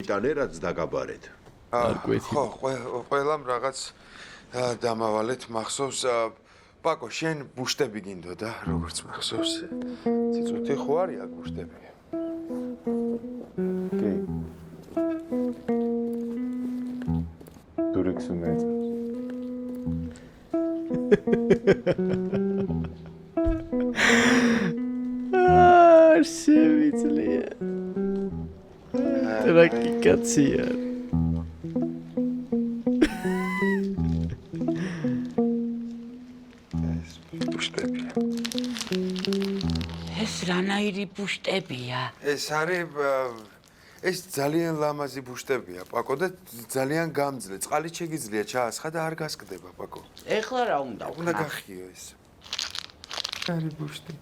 მოიტანე, რაც დაგაბარეთ. ხო, ყველამ რაღაც დამავალეთ მახსოვს. პაკო, შენ ბუშტები გინდოდა, როგორც მახსოვს. ციცუთი ხო არის აქ ბუშტები? კი. დურექს უნდა ეწევს. შევიძლია. ტრაკიკაცია. ეს რანაირი ბუშტებია? ეს არის ეს ძალიან ლამაზი ბუშტებია, პაკო და ძალიან გამძლე. წყალით შეგიძლია ჩაასხა და არ გასკდება, პაკო. ეხლა რა უნდა ვქნა? უნდა გახიო ეს. არის ბუშტი.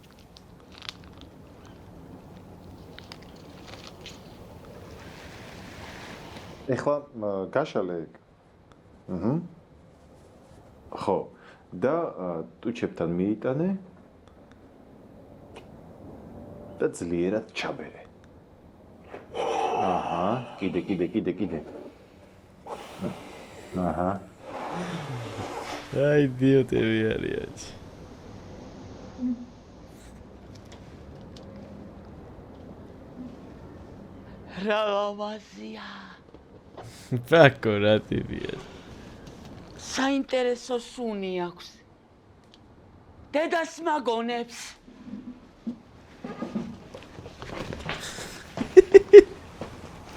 ეხლა გაშალე ეგ. ხო. და ტუჩებთან მიიტანე და ძლიერად ჩაბერე. აჰა, კიდე. აჰა. აი იდიოტები არიან. რა ლამაზია. ბაკო რა ტიპია. საინტერესო სუნი აქვს. დედას მაგონებს.